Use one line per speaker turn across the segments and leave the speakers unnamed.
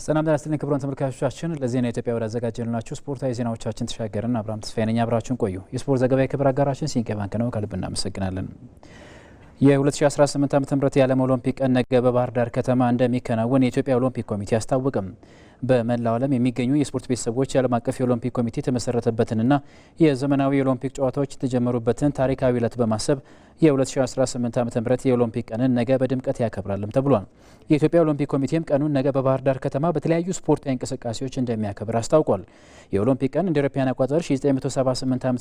ሰላም ዳስተን ክብሩን ተመልካቾቻችን ለዜና ኢትዮጵያ ወደ አዘጋጀንላችሁ ስፖርታዊ ዜናዎቻችን ተሻገርን። አብራም ተስፋዬ ነኝ። አብራችሁን ቆዩ። የስፖርት ዘገባ የክብር አጋራችን ሲንቄ ባንክ ነው። ከልብ እናመሰግናለን። የ2018 ዓ.ም የዓለም ኦሎምፒክ ቀን ነገ በባህር ዳር ከተማ እንደሚከናወን የኢትዮጵያ ኦሎምፒክ ኮሚቴ አስታወቀም። በመላው ዓለም የሚገኙ የስፖርት ቤተሰቦች የዓለም አቀፍ የኦሎምፒክ ኮሚቴ የተመሰረተበትንና የዘመናዊ የኦሎምፒክ ጨዋታዎች የተጀመሩበትን ታሪካዊ ዕለት በማሰብ የ2018 ዓ.ም የኦሎምፒክ ቀንን ነገ በድምቀት ያከብራልም ተብሏል። የኢትዮጵያ ኦሎምፒክ ኮሚቴም ቀኑን ነገ በባህር ዳር ከተማ በተለያዩ ስፖርታዊ እንቅስቃሴዎች እንደሚያከብር አስታውቋል። የኦሎምፒክ ቀን እንደ አውሮፓውያን አቆጣጠር 1978 ዓ.ም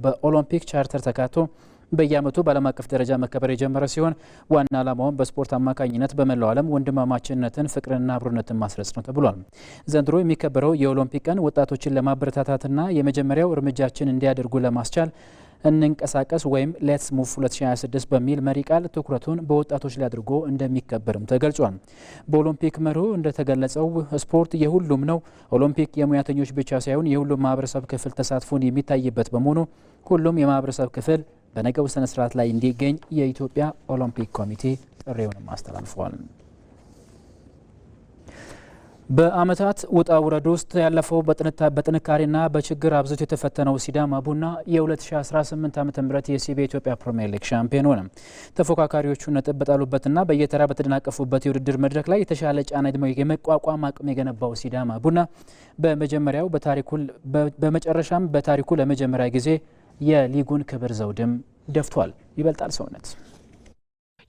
በኦሎምፒክ ቻርተር ተካቶ በየዓመቱ በዓለም አቀፍ ደረጃ መከበር የጀመረ ሲሆን ዋና ዓላማውን በስፖርት አማካኝነት በመላው ዓለም ወንድማማችነትን፣ ፍቅርና አብሮነትን ማስረጽ ነው ተብሏል። ዘንድሮ የሚከበረው የኦሎምፒክ ቀን ወጣቶችን ለማበረታታትና የመጀመሪያው እርምጃችን እንዲያደርጉ ለማስቻል እንንቀሳቀስ ወይም ሌትስ ሙቭ 2026 በሚል መሪ ቃል ትኩረቱን በወጣቶች ላይ አድርጎ እንደሚከበርም ተገልጿል። በኦሎምፒክ መርሁ እንደተገለጸው ስፖርት የሁሉም ነው። ኦሎምፒክ የሙያተኞች ብቻ ሳይሆን የሁሉም ማህበረሰብ ክፍል ተሳትፎን የሚታይበት በመሆኑ ሁሉም የማህበረሰብ ክፍል በነገው ስነ ስርዓት ላይ እንዲገኝ የኢትዮጵያ ኦሎምፒክ ኮሚቴ ጥሪውንም አስተላልፏል። በአመታት ውጣ ውረድ ውስጥ ያለፈው በጥንካሬና በችግር አብዝቶ የተፈተነው ሲዳማ ቡና የ2018 ዓ.ም የሲቢ ኢትዮጵያ ፕሪሚየር ሊግ ሻምፒዮን ሆነ። ተፎካካሪዎቹ ነጥብ በጣሉበትና በየተራ በተደናቀፉበት የውድድር መድረክ ላይ የተሻለ ጫና የመቋቋም አቅም የገነባው ሲዳማ ቡና በመጨረሻም በታሪኩ ለመጀመሪያ ጊዜ የሊጉን ክብር ዘውድም ደፍቷል። ይበልጣል ሰውነት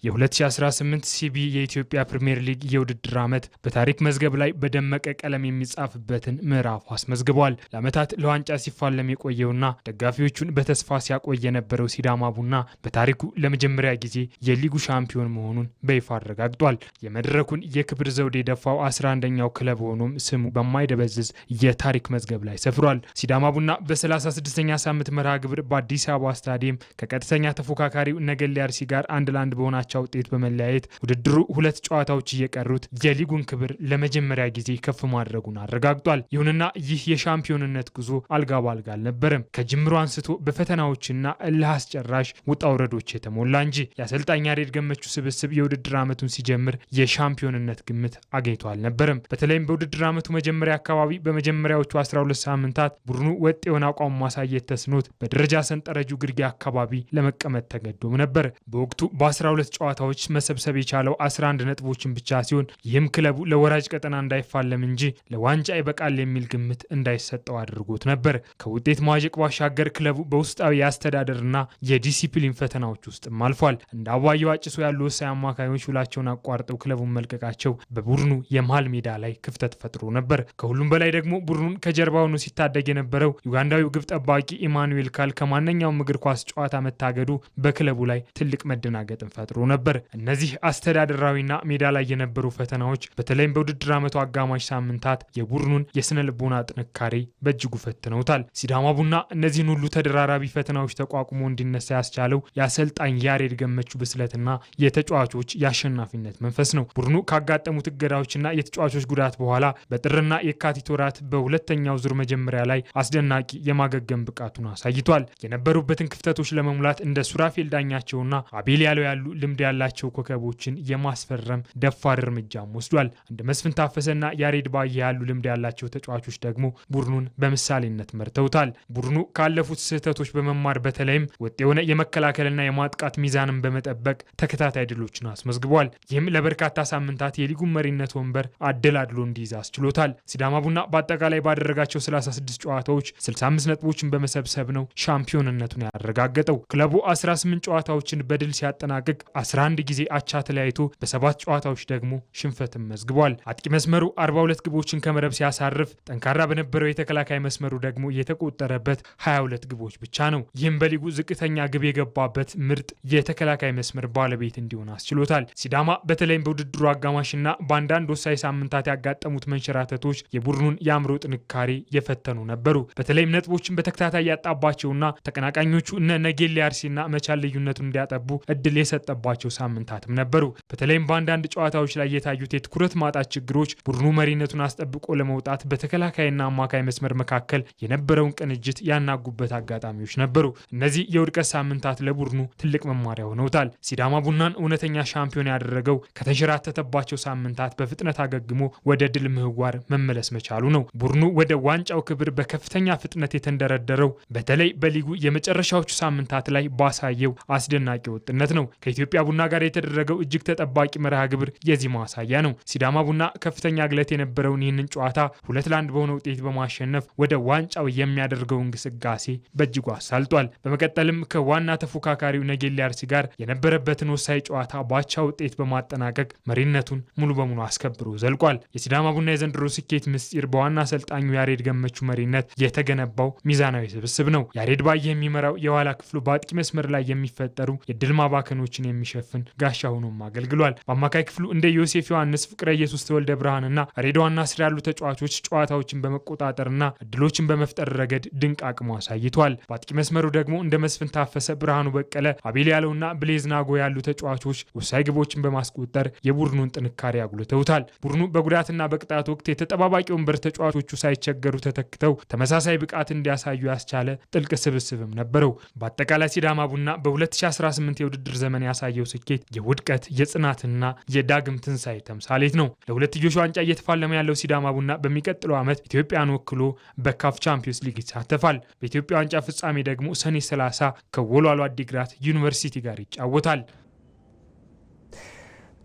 የ2018 ሲቢ የኢትዮጵያ ፕሪሚየር ሊግ የውድድር ዓመት በታሪክ መዝገብ ላይ በደመቀ ቀለም የሚጻፍበትን ምዕራፍ አስመዝግቧል። ለዓመታት ለዋንጫ ሲፋለም የቆየውና ደጋፊዎቹን በተስፋ ሲያቆይ የነበረው ሲዳማ ቡና በታሪኩ ለመጀመሪያ ጊዜ የሊጉ ሻምፒዮን መሆኑን በይፋ አረጋግጧል። የመድረኩን የክብር ዘውድ የደፋው 11ኛው ክለብ ሆኖም ስሙ በማይደበዝዝ የታሪክ መዝገብ ላይ ሰፍሯል። ሲዳማ ቡና በ36ኛ ሳምንት መርሃ ግብር በአዲስ አበባ ስታዲየም ከቀጥተኛ ተፎካካሪው ነገሌ አርሲ ጋር 1-1 በሆናቸው ውጤት በመለያየት ውድድሩ 2 ጨዋታዎች እየቀሩት የሊጉን ክብር ለመጀመሪያ ጊዜ ከፍ ማድረጉን አረጋግጧል። ይሁንና ይህ የሻምፒዮንነት ጉዞ አልጋ ባልጋ አልነበረም። ከጅምሩ አንስቶ በፈተናዎችና እልህ አስጨራሽ ውጣ ውረዶች የተሞላ እንጂ የአሰልጣኝ ያሬድ ገመቹ ስብስብ የውድድር ዓመቱን ሲጀምር የሻምፒዮንነት ግምት አግኝቶ አልነበረም። በተለይም በውድድር ዓመቱ መጀመሪያ አካባቢ በመጀመሪያዎቹ 12 ሳምንታት ቡድኑ ወጥ የሆነ አቋም ማሳየት ተስኖት በደረጃ ሰንጠረጁ ግርጌ አካባቢ ለመቀመጥ ተገዶም ነበር። በወቅቱ በ12 ጨዋታዎች መሰብሰብ የቻለው 11 ነጥቦችን ብቻ ሲሆን ይህም ክለቡ ለወራጅ ቀጠና እንዳይፋለም እንጂ ለዋንጫ ይበቃል የሚል ግምት እንዳይሰጠው አድርጎት ነበር። ከውጤት ማጀቅ ባሻገር ክለቡ በውስጣዊ የአስተዳደርና የዲሲፕሊን ፈተናዎች ውስጥም አልፏል። እንደ አዋየው አጭሶ ያሉ ወሳኝ አማካዮች ውላቸውን አቋርጠው ክለቡን መልቀቃቸው በቡድኑ የመሃል ሜዳ ላይ ክፍተት ፈጥሮ ነበር። ከሁሉም በላይ ደግሞ ቡድኑን ከጀርባ ሆኖ ሲታደግ የነበረው ዩጋንዳዊው ግብ ጠባቂ ኢማኑኤል ካል ከማንኛውም እግር ኳስ ጨዋታ መታገዱ በክለቡ ላይ ትልቅ መደናገጥን ፈጥሮ ነበር። እነዚህ አስተዳደራዊና ሜዳ ላይ የነበሩ ፈተናዎች በተለይም በውድድር ዓመቱ አጋማሽ ሳምንታት የቡድኑን የስነ ልቦና ጥንካሬ በእጅጉ ፈትነውታል። ሲዳማ ቡና እነዚህን ሁሉ ተደራራቢ ፈተናዎች ተቋቁሞ እንዲነሳ ያስቻለው የአሰልጣኝ ያሬድ ገመቹ ብስለትና የተጫዋቾች የአሸናፊነት መንፈስ ነው። ቡድኑ ካጋጠሙት እገዳዎችና የተጫዋቾች ጉዳት በኋላ በጥርና የካቲት ወራት በሁለተኛው ዙር መጀመሪያ ላይ አስደናቂ የማገገም ብቃቱን አሳይቷል። የነበሩበትን ክፍተቶች ለመሙላት እንደ ሱራፌል ዳኛቸውና አቤል ያለው ያሉ ልምድ ያላቸው ኮከቦችን የማስፈረም ደፋር እርምጃም ወስዷል። እንደ መስፍን ታፈሰና ያሬድ ባየ ያሉ ልምድ ያላቸው ተጫዋቾች ደግሞ ቡድኑን በምሳሌነት መርተውታል። ቡድኑ ካለፉት ስህተቶች በመማር በተለይም ወጥ የሆነ የመከላከልና የማጥቃት ሚዛንን በመጠበቅ ተከታታይ ድሎችን አስመዝግቧል። ይህም ለበርካታ ሳምንታት የሊጉን መሪነት ወንበር አደላድሎ እንዲይዝ አስችሎታል። ሲዳማ ቡና በአጠቃላይ ባደረጋቸው 36 ጨዋታዎች 65 ነጥቦችን በመሰብሰብ ነው ሻምፒዮንነቱን ያረጋገጠው። ክለቡ 18 ጨዋታዎችን በድል ሲያጠናቅቅ 11 ጊዜ አቻ ተለያይቶ በ7 ጨዋታዎች ደግሞ ሽንፈትን መዝግቧል። አጥቂ መስመሩ 42 ግቦችን ከመረብ ሲያሳርፍ ጠንካራ በነበረው የተከላካይ መስመሩ ደግሞ የተቆጠረበት 22 ግቦች ብቻ ነው። ይህም በሊጉ ዝቅተኛ ግብ የገባበት ምርጥ የተከላካይ መስመር ባለቤት እንዲሆን አስችሎታል። ሲዳማ በተለይም በውድድሩ አጋማሽና በአንዳንድ ወሳኝ ሳምንታት ያጋጠሙት መንሸራተቶች የቡድኑን የአእምሮ ጥንካሬ የፈተኑ ነበሩ። በተለይም ነጥቦችን በተከታታይ ያጣባቸውና ተቀናቃኞቹ እነ ነጌሌ አርሲና መቻል ልዩነቱን እንዲያጠቡ እድል የሰጠባቸው የተፈተነባቸው ሳምንታትም ነበሩ። በተለይም በአንዳንድ ጨዋታዎች ላይ የታዩት የትኩረት ማጣት ችግሮች ቡድኑ መሪነቱን አስጠብቆ ለመውጣት በተከላካይና አማካይ መስመር መካከል የነበረውን ቅንጅት ያናጉበት አጋጣሚዎች ነበሩ። እነዚህ የውድቀት ሳምንታት ለቡድኑ ትልቅ መማሪያ ሆነውታል። ሲዳማ ቡናን እውነተኛ ሻምፒዮን ያደረገው ከተሸራተተባቸው ሳምንታት በፍጥነት አገግሞ ወደ ድል ምህዋር መመለስ መቻሉ ነው። ቡድኑ ወደ ዋንጫው ክብር በከፍተኛ ፍጥነት የተንደረደረው በተለይ በሊጉ የመጨረሻዎቹ ሳምንታት ላይ ባሳየው አስደናቂ ወጥነት ነው። ከኢትዮጵያ ቡና ጋር የተደረገው እጅግ ተጠባቂ መርሃ ግብር የዚህ ማሳያ ነው። ሲዳማ ቡና ከፍተኛ ግለት የነበረውን ይህንን ጨዋታ 2-1 በሆነ ውጤት በማሸነፍ ወደ ዋንጫው የሚያደርገው እንቅስቃሴ በእጅጉ አሳልጧል። በመቀጠልም ከዋና ተፎካካሪው ነጌሌ አርሲ ጋር የነበረበትን ወሳኝ ጨዋታ ባቻ ውጤት በማጠናቀቅ መሪነቱን ሙሉ በሙሉ አስከብሮ ዘልቋል። የሲዳማ ቡና የዘንድሮ ስኬት ምስጢር በዋና አሰልጣኙ ያሬድ ገመቹ መሪነት የተገነባው ሚዛናዊ ስብስብ ነው። ያሬድ ባየ የሚመራው የኋላ ክፍሉ በአጥቂ መስመር ላይ የሚፈጠሩ የድል ማባከኖችን የሚሸፍን ጋሻ ሆኖም አገልግሏል። በአማካይ ክፍሉ እንደ ዮሴፍ ዮሐንስ፣ ፍቅረ ኢየሱስ ተወልደ ብርሃንና ሬድዋን ናስር ያሉ ተጫዋቾች ጨዋታዎችን በመቆጣጠርና እድሎችን በመፍጠር ረገድ ድንቅ አቅሙ አሳይቷል። በአጥቂ መስመሩ ደግሞ እንደ መስፍን ታፈሰ፣ ብርሃኑ በቀለ፣ አቤል ያለውና ብሌዝ ናጎ ያሉ ተጫዋቾች ወሳኝ ግቦችን በማስቆጠር የቡድኑን ጥንካሬ አጉልተውታል። ቡድኑ በጉዳትና በቅጣት ወቅት የተጠባባቂ ወንበር ተጫዋቾቹ ሳይቸገሩ ተተክተው ተመሳሳይ ብቃት እንዲያሳዩ ያስቻለ ጥልቅ ስብስብም ነበረው። በአጠቃላይ ሲዳማ ቡና በ2018 የውድድር ዘመን ያሳየው ስኬት የውድቀት የጽናትና የዳግም ትንሳኤ ተምሳሌት ነው። ለሁለትዮሽ ዋንጫ እየተፋለመ ያለው ሲዳማ ቡና በሚቀጥለው ዓመት ኢትዮጵያን ወክሎ በካፍ ቻምፒዮንስ ሊግ ይሳተፋል። በኢትዮጵያ ዋንጫ ፍጻሜ ደግሞ ሰኔ 30 ከወልዋሎ አዲግራት ዩኒቨርሲቲ ጋር ይጫወታል።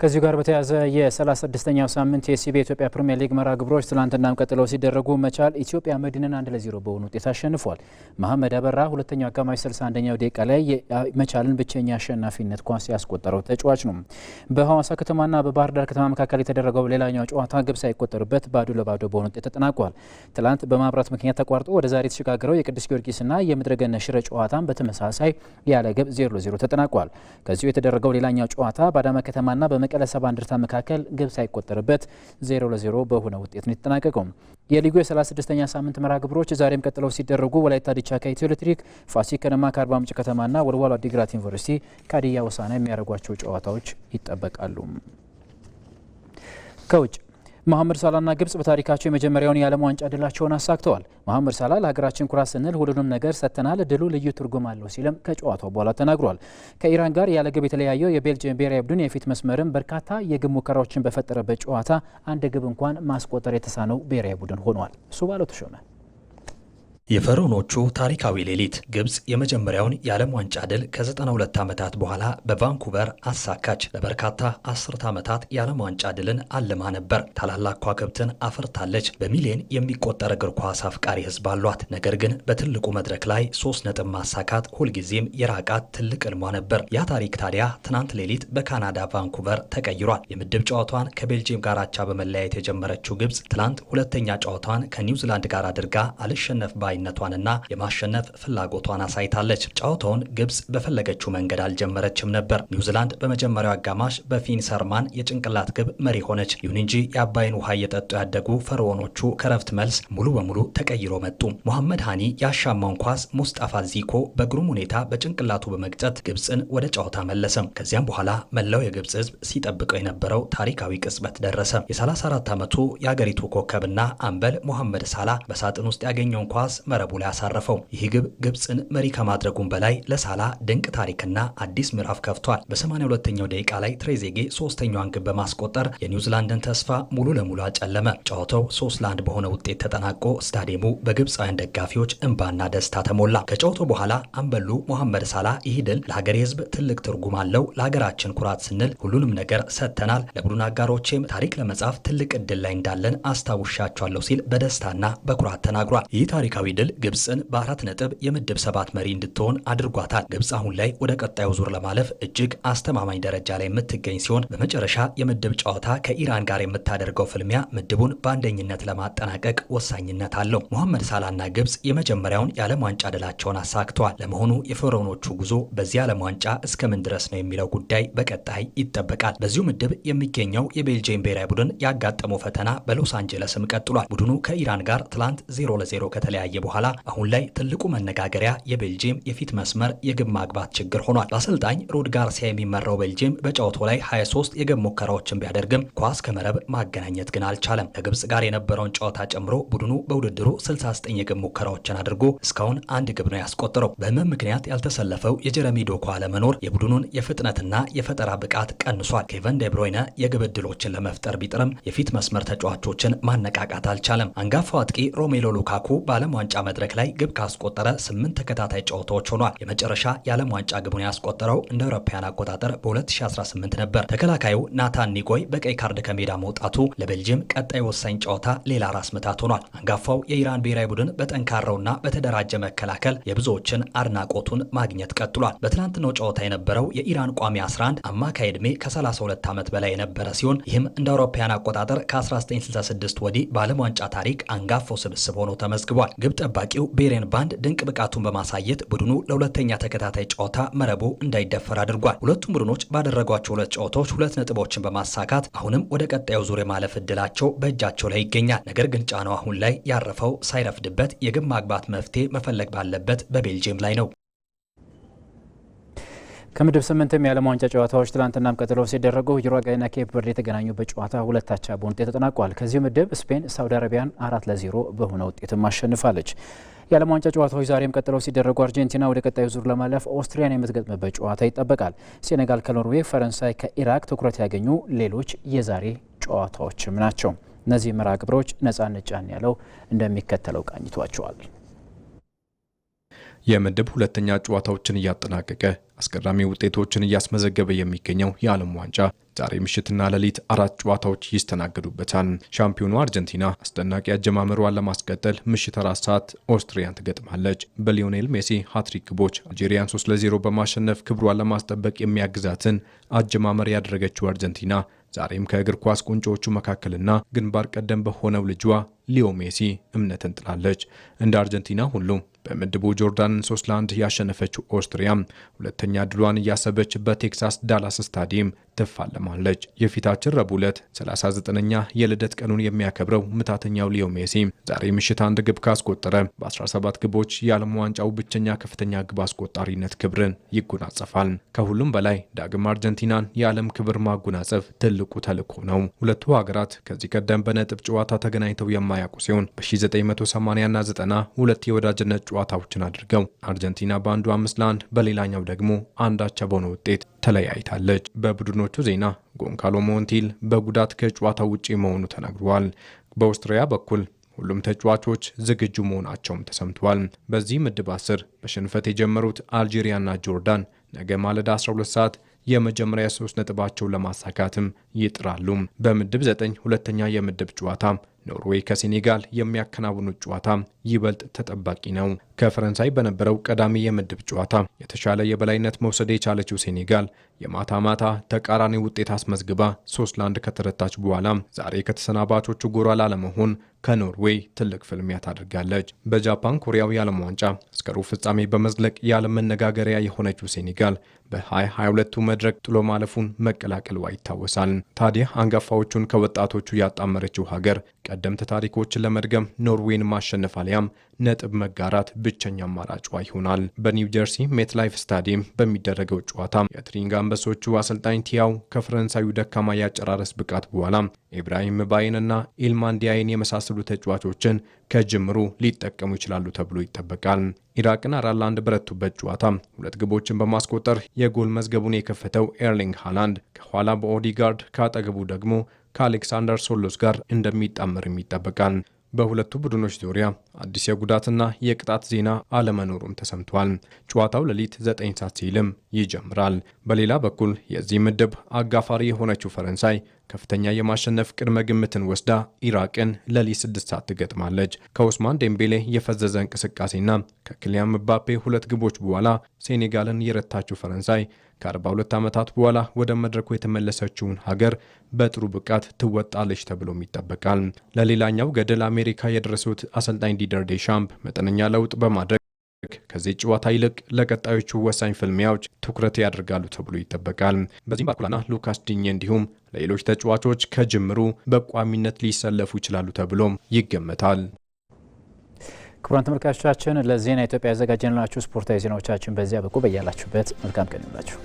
ከዚሁ ጋር በተያያዘ የ36ኛው ሳምንት የሲቢ ኢትዮጵያ ፕሪሚየር ሊግ መርሃ ግብሮች ትላንትናም ቀጥለው ሲደረጉ መቻል ኢትዮጵያ መድንን 1-0 በሆነ ውጤት አሸንፏል። መሐመድ አበራ ሁለተኛው አጋማሽ 61ኛው ደቂቃ ላይ መቻልን ብቸኛ አሸናፊነት ኳስ ያስቆጠረው ተጫዋች ነው። በሐዋሳ ከተማና በባህር ዳር ከተማ መካከል የተደረገው ሌላኛው ጨዋታ ግብ ሳይቆጠርበት ባዶ ለባዶ በሆነ ውጤት ተጠናቋል። ትላንት በማብራት ምክንያት ተቋርጦ ወደ ዛሬ የተሸጋገረው የቅዱስ ጊዮርጊስና የምድረገነት ሽረ ጨዋታን በተመሳሳይ ያለ ግብ 0-0 ተጠናቋል። ከዚሁ የተደረገው ሌላኛው ጨዋታ በአዳማ ከተማና መቀለ ሰባ እንደርታ መካከል ግብ ሳይቆጠርበት 0-0 በሆነ ውጤት ነው የተጠናቀቀው። የሊጉ የ36ኛ ሳምንት መርሃ ግብሮች ዛሬም ቀጥለው ሲደረጉ ወላይታ ዲቻ ከኢትዮ ኤሌክትሪክ፣ ፋሲል ከነማ ከአርባ ምንጭ ከተማና ወልዋሎ አዲግራት ዩኒቨርሲቲ ከሀዲያ ሆሳዕና የሚያደርጓቸው ጨዋታዎች ይጠበቃሉ። ከውጭ መሐመድ ሳላህና ግብጽ በታሪካቸው የመጀመሪያውን የዓለም ዋንጫ ድላቸውን አሳክተዋል። መሐመድ ሳላህ ለሀገራችን ኩራት ስንል ሁሉንም ነገር ሰጥተናል፣ ድሉ ልዩ ትርጉም አለው ሲልም ከጨዋታው በኋላ ተናግሯል። ከኢራን ጋር ያለ ግብ የተለያየው የቤልጅየም ብሔራዊ ቡድን የፊት መስመርም በርካታ የግብ ሙከራዎችን በፈጠረበት ጨዋታ አንድ ግብ እንኳን ማስቆጠር የተሳነው ብሔራዊ ቡድን ሆኗል። እሱ ባለው ተሾመ
የፈርዖኖቹ ታሪካዊ ሌሊት ግብጽ የመጀመሪያውን የዓለም ዋንጫ ድል ከ92 ዓመታት በኋላ በቫንኩቨር አሳካች። ለበርካታ አስርት ዓመታት የዓለም ዋንጫ ድልን አልማ ነበር። ታላላቅ ከዋክብትን አፍርታለች። በሚሊዮን የሚቆጠር እግር ኳስ አፍቃሪ ሕዝብ አሏት። ነገር ግን በትልቁ መድረክ ላይ 3 ነጥብ ማሳካት ሁልጊዜም የራቃት ትልቅ ሕልሟ ነበር። ያ ታሪክ ታዲያ ትናንት ሌሊት በካናዳ ቫንኩቨር ተቀይሯል። የምድብ ጨዋታዋን ከቤልጅየም ጋር አቻ በመለያየት የጀመረችው ግብጽ ትናንት ሁለተኛ ጨዋታዋን ከኒውዚላንድ ጋር አድርጋ አልሸነፍ ነቷንና የማሸነፍ ፍላጎቷን አሳይታለች። ጨዋታውን ግብጽ በፈለገችው መንገድ አልጀመረችም ነበር። ኒውዚላንድ በመጀመሪያው አጋማሽ በፊን ሰርማን የጭንቅላት ግብ መሪ ሆነች። ይሁን እንጂ የአባይን ውሃ እየጠጡ ያደጉ ፈርዖኖቹ ከረፍት መልስ ሙሉ በሙሉ ተቀይሮ መጡ። ሞሐመድ ሃኒ ያሻማውን ኳስ ሙስጣፋ ዚኮ በግሩም ሁኔታ በጭንቅላቱ በመግጨት ግብጽን ወደ ጨዋታ መለሰም። ከዚያም በኋላ መላው የግብጽ ሕዝብ ሲጠብቀው የነበረው ታሪካዊ ቅጽበት ደረሰ። የ34 ዓመቱ የአገሪቱ ኮከብና አምበል ሞሐመድ ሳላህ በሳጥን ውስጥ ያገኘውን ኳስ መረቡ ላይ ያሳረፈው። ይህ ግብ ግብጽን መሪ ከማድረጉም በላይ ለሳላ ድንቅ ታሪክና አዲስ ምዕራፍ ከፍቷል። በ82ኛው ደቂቃ ላይ ትሬዜጌ ሶስተኛዋን ግብ በማስቆጠር የኒውዚላንድን ተስፋ ሙሉ ለሙሉ አጨለመ። ጨዋታው 3-1 በሆነ ውጤት ተጠናቆ ስታዲየሙ በግብፃውያን ደጋፊዎች እንባና ደስታ ተሞላ። ከጨዋታው በኋላ አምበሉ ሞሐመድ ሳላ ይህ ድል ለሀገሬ ሕዝብ ትልቅ ትርጉም አለው፣ ለሀገራችን ኩራት ስንል ሁሉንም ነገር ሰጥተናል፣ ለቡድን አጋሮቼም ታሪክ ለመጻፍ ትልቅ እድል ላይ እንዳለን አስታውሻቸዋለሁ ሲል በደስታና በኩራት ተናግሯል። ይህ ታሪካዊ ድል ግብጽን በ4 ነጥብ የምድብ 7 መሪ እንድትሆን አድርጓታል። ግብጽ አሁን ላይ ወደ ቀጣዩ ዙር ለማለፍ እጅግ አስተማማኝ ደረጃ ላይ የምትገኝ ሲሆን በመጨረሻ የምድብ ጨዋታ ከኢራን ጋር የምታደርገው ፍልሚያ ምድቡን በአንደኝነት ለማጠናቀቅ ወሳኝነት አለው። ሞሐመድ ሳላህና ግብጽ የመጀመሪያውን የዓለም ዋንጫ ድላቸውን አሳክተዋል። ለመሆኑ የፈርዖኖቹ ጉዞ በዚህ ዓለም ዋንጫ እስከምን ድረስ ነው የሚለው ጉዳይ በቀጣይ ይጠበቃል። በዚሁ ምድብ የሚገኘው የቤልጅየም ብሔራዊ ቡድን ያጋጠመው ፈተና በሎስ አንጀለስም ቀጥሏል። ቡድኑ ከኢራን ጋር ትላንት 0-0 ከተለያየ በኋላ አሁን ላይ ትልቁ መነጋገሪያ የቤልጂየም የፊት መስመር የግብ ማግባት ችግር ሆኗል። በአሰልጣኝ ሩድ ጋርሲያ የሚመራው ቤልጂየም በጨዋታው ላይ 23 የግብ ሙከራዎችን ቢያደርግም ኳስ ከመረብ ማገናኘት ግን አልቻለም። ከግብጽ ጋር የነበረውን ጨዋታ ጨምሮ ቡድኑ በውድድሩ 69 የግብ ሙከራዎችን አድርጎ እስካሁን አንድ ግብ ነው ያስቆጠረው። በህመም ምክንያት ያልተሰለፈው የጀረሚ ዶኩ አለመኖር የቡድኑን የፍጥነትና የፈጠራ ብቃት ቀንሷል። ኬቨን ደብሮይነ የግብ ዕድሎችን ለመፍጠር ቢጥርም የፊት መስመር ተጫዋቾችን ማነቃቃት አልቻለም። አንጋፋው አጥቂ ሮሜሎ ሉካኩ በዓለም ዋንጫ መድረክ ላይ ግብ ካስቆጠረ 8 ተከታታይ ጨዋታዎች ሆኗል። የመጨረሻ የዓለም ዋንጫ ግቡን ያስቆጠረው እንደ አውሮፓውያን አቆጣጠር በ2018 ነበር። ተከላካዩ ናታን ኒጎይ በቀይ ካርድ ከሜዳ መውጣቱ ለቤልጂየም ቀጣይ ወሳኝ ጨዋታ ሌላ ራስ ምታት ሆኗል። አንጋፋው የኢራን ብሔራዊ ቡድን በጠንካራውና በተደራጀ መከላከል የብዙዎችን አድናቆቱን ማግኘት ቀጥሏል። በትናንትናው ጨዋታ የነበረው የኢራን ቋሚ 11 አማካይ ዕድሜ ከ32 ዓመት በላይ የነበረ ሲሆን ይህም እንደ አውሮፓውያን አቆጣጠር ከ1966 ወዲህ በዓለም ዋንጫ ታሪክ አንጋፋው ስብስብ ሆኖ ተመዝግቧል። ግብ ጠባቂው ቤሬን ባንድ ድንቅ ብቃቱን በማሳየት ቡድኑ ለሁለተኛ ተከታታይ ጨዋታ መረቡ እንዳይደፈር አድርጓል። ሁለቱም ቡድኖች ባደረጓቸው ሁለት ጨዋታዎች 2 ነጥቦችን በማሳካት አሁንም ወደ ቀጣዩ ዙር የማለፍ እድላቸው በእጃቸው ላይ ይገኛል። ነገር ግን ጫናው አሁን ላይ ያረፈው ሳይረፍድበት የግብ ማግባት መፍትሄ መፈለግ ባለበት በቤልጂየም ላይ ነው።
ከምድብ 8 የዓለም ዋንጫ ጨዋታዎች ትላንትናም ቀጥለው ሲደረጉ ዩሩጓይና ኬፕ ቨርዴ የተገናኙበት ጨዋታ 2-2 በሆነ ውጤት ተጠናቋል። ከዚህ ምድብ ስፔን ሳውዲ አረቢያን 4-0 በሆነ ውጤትም አሸንፋለች። የዓለም ዋንጫ ጨዋታዎች ዛሬም ቀጥለው ሲደረጉ አርጀንቲና ወደ ቀጣዩ ዙር ለማለፍ ኦስትሪያን የምትገጥምበት ጨዋታ ይጠበቃል። ሴኔጋል ከኖርዌይ፣ ፈረንሳይ ከኢራቅ ትኩረት ያገኙ ሌሎች የዛሬ ጨዋታዎችም ናቸው። እነዚህ መርሃ ግብሮች ነጻነት ጫን ያለው እንደሚከተለው ቃኝቷቸዋል።
የምድብ ሁለተኛ ጨዋታዎችን እያጠናቀቀ አስገራሚ ውጤቶችን እያስመዘገበ የሚገኘው የዓለም ዋንጫ ዛሬ ምሽትና ሌሊት 4 ጨዋታዎች ይስተናገዱበታል። ሻምፒዮኑ አርጀንቲና አስደናቂ አጀማመሯን ለማስቀጠል ምሽት 4 ሰዓት ኦስትሪያን ትገጥማለች። በሊዮኔል ሜሲ ሃትሪክ ግቦች አልጄሪያን 3-0 በማሸነፍ ክብሯን ለማስጠበቅ የሚያግዛትን አጀማመር ያደረገችው አርጀንቲና ዛሬም ከእግር ኳስ ቁንጮቹ መካከልና ግንባር ቀደም በሆነው ልጇ ሊዮ ሜሲ እምነትን ጥላለች። እንደ አርጀንቲና ሁሉ በምድቡ ጆርዳንን 3-1 ያሸነፈችው ኦስትሪያ ሁለተኛ ድሏን እያሰበች በቴክሳስ ዳላስ ስታዲየም ትፋለማለች። የፊታችን ረቡዕ ዕለት 39ኛ የልደት ቀኑን የሚያከብረው ምታተኛው ሊዮ ሜሲ ዛሬ ምሽት 1 ግብ ካስቆጠረ በ17 ግቦች የዓለም ዋንጫው ብቸኛ ከፍተኛ ግብ አስቆጣሪነት ክብርን ይጎናጸፋል። ከሁሉም በላይ ዳግም አርጀንቲናን የዓለም ክብር ማጎናጸፍ ትልቁ ተልዕኮ ነው። ሁለቱ ሀገራት ከዚህ ቀደም በነጥብ ጨዋታ ተገናኝተው የማያውቁ ሲሆን በ1980ና 90 ሁለት የወዳጅነት ጨዋታዎችን አድርገው አርጀንቲና በአንዱ 5-1 በሌላኛው ደግሞ አንዳቻ በሆነ ውጤት ተለያይታለች። በቡድኖቹ ዜና ጎንካሎ ሞንቲል በጉዳት ከጨዋታው ውጪ መሆኑ ተነግሯል። በኦስትሪያ በኩል ሁሉም ተጫዋቾች ዝግጁ መሆናቸውም ተሰምቷል። በዚህ ምድብ 10 በሽንፈት የጀመሩት አልጄሪያና ጆርዳን ነገ ማለዳ 12 ሰዓት የመጀመሪያ 3 ነጥባቸውን ለማሳካትም ይጥራሉ። በምድብ 9 ሁለተኛ የምድብ ጨዋታ ኖርዌይ ከሴኔጋል የሚያከናውኑት ጨዋታ ይበልጥ ተጠባቂ ነው። ከፈረንሳይ በነበረው ቀዳሚ የምድብ ጨዋታ የተሻለ የበላይነት መውሰድ የቻለችው ሴኔጋል የማታ ማታ ተቃራኒ ውጤት አስመዝግባ 3-1 ከተረታች በኋላ ዛሬ ከተሰናባቾቹ ጎራ ላለመሆን ከኖርዌይ ትልቅ ፍልሚያ ታደርጋለች። በጃፓን ኮሪያው የዓለም ዋንጫ እስከ ሩብ ፍጻሜ በመዝለቅ የዓለም መነጋገሪያ የሆነችው ሴኔጋል በ2022 መድረክ ጥሎ ማለፉን መቀላቀልዋ ይታወሳል። ታዲያ አንጋፋዎቹን ከወጣቶቹ ያጣመረችው ሀገር ቀደምት ታሪኮችን ለመድገም ኖርዌይን ማሸነፍ አሊያም ነጥብ መጋራት ብቸኛ አማራጯ ይሆናል። በኒው ጀርሲ ሜትላይፍ ስታዲየም በሚደረገው ጨዋታ የትሪንግ አንበሶቹ አሰልጣኝ ቲያው ከፈረንሳዩ ደካማ ያጨራረስ ብቃት በኋላ ኢብራሂም ባይንና ኢልማን ዲያይን የመሳሰሉ ተጫዋቾችን ከጅምሩ ሊጠቀሙ ይችላሉ ተብሎ ይጠበቃል። ኢራቅን 4-1 በረቱበት ጨዋታ 2 ግቦችን በማስቆጠር የጎል መዝገቡን የከፈተው ኤርሊንግ ሃላንድ ከኋላ በኦዲጋርድ ከአጠገቡ ደግሞ ከአሌክሳንደር ሶሎስ ጋር እንደሚጣመርም ይጠበቃል። በሁለቱ ቡድኖች ዙሪያ አዲስ የጉዳትና የቅጣት ዜና አለመኖሩም ተሰምቷል። ጨዋታው ሌሊት 9 ሰዓት ሲልም ይጀምራል። በሌላ በኩል የዚህ ምድብ አጋፋሪ የሆነችው ፈረንሳይ ከፍተኛ የማሸነፍ ቅድመ ግምትን ወስዳ ኢራቅን ሌሊት 6 ሰዓት ትገጥማለች። ከኡስማን ዴምቤሌ የፈዘዘ እንቅስቃሴና ከክሊያን ምባፔ 2 ግቦች በኋላ ሴኔጋልን የረታችው ፈረንሳይ ከ42 ዓመታት በኋላ ወደ መድረኩ የተመለሰችውን ሀገር በጥሩ ብቃት ትወጣለች ተብሎም ይጠበቃል። ለሌላኛው ገደል አሜሪካ የደረሱት አሰልጣኝ ዲደር ዴሻምፕ መጠነኛ ለውጥ በማድረግ ከዚህ ጨዋታ ይልቅ ለቀጣዮቹ ወሳኝ ፍልሚያዎች ትኩረት ያደርጋሉ ተብሎ ይጠበቃል። በዚህም ባርኩላና ሉካስ ዲኜ እንዲሁም ሌሎች ተጫዋቾች ከጅምሩ በቋሚነት ሊሰለፉ ይችላሉ ተብሎም ይገመታል።
ክቡራን ተመልካቾቻችን ለዜና ኢትዮጵያ ያዘጋጀንላችሁ ስፖርታዊ ዜናዎቻችን በዚያ በቁ። በያላችሁበት መልካም ቀን ይሁንላችሁ።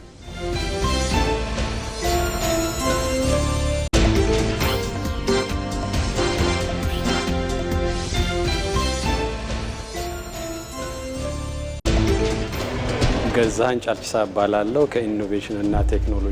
ገዛኸኝ ጫልቺሳ እባላለሁ ከኢኖቬሽን እና ቴክኖሎጂ